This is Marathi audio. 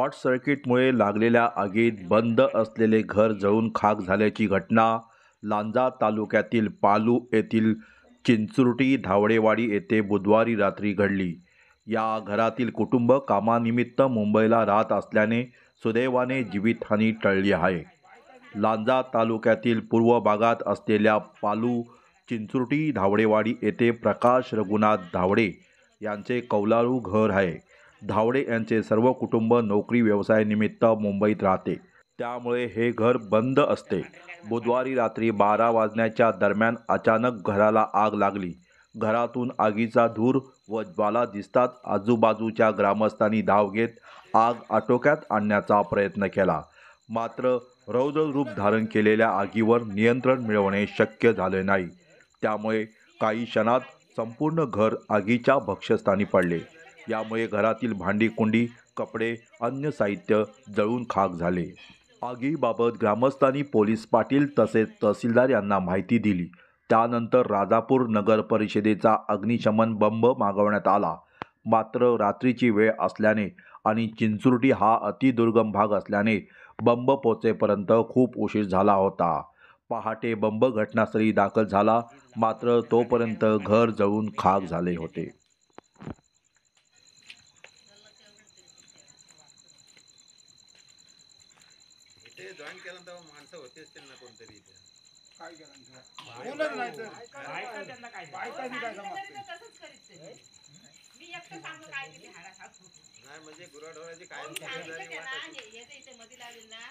शॉर्ट सर्किटमुळे लागलेल्या आगीत बंद असलेले घर जळून खाक झाल्याची घटना लांजा तालुक्यातील पालू येथील चिंचुर्टी धावडेवाडी येथे बुधवारी रात्री घडली। या घरातील कुटुंब कामानिमित्त मुंबईला राहत असल्याने सुदैवाने जीवितहानी टळली आहे। लांजा तालुक्यातील पूर्व भागात असलेल्या पालू चिंचुर्टी धावडेवाडी येथे प्रकाश रघुनाथ धावडे यांचे कौलारू घर आहे। धावडे यांचे सर्व कुटुंब नोकरी व्यवसायानिमित्त मुंबईत राहते, त्यामुळे हे घर बंद असते। बुधवारी रात्री 12 वाजण्याच्या दरम्यान अचानक घराला आग लागली। घरातून आगीचा धूर व ज्वाला दिसताच आजूबाजूच्या ग्रामस्थांनी धाव घेत आग आटोक्यात आणण्याचा प्रयत्न केला, मात्र रौद्र रूप धारण केलेल्या आगीवर नियंत्रण मिळवणे शक्य झाले नाही। त्यामुळे काही क्षणात संपूर्ण घर आगीच्या भक्ष्यस्थानी पडले। यामुळे घरातील भांडी कुंडी, कपडे, अन्य साहित्य जळून खाक झाले। आगीबाबत ग्रामस्थांनी पोलीस पाटील तसेच तहसीलदार यांना माहिती दिली। त्यानंतर राजापूर नगर परिषदेचा अग्निशमन बंब मागवण्यात आला, मात्र रात्रीची वेळ असल्याने आणि चिंचुर्टी हा अतिदुर्गम भाग असल्याने बंब पोहोचेपर्यंत खूप उशीर झाला होता। पहाटे बंब घटनास्थळी दाखल झाला, मात्र तोपर्यंत घर जळून खाक झाले होते। ते जॉईन केल्यानंतर माणसं होतेच त्यांना कोणतरी इथे काय केलं बोलत नाही तर बायकांनी काय समजते मी एकटं सांगू काय किती हाडा खातो नाही म्हणजे गुराढोराची कायम सांगितलं त्याला हे इथे मध्ये लागेल ना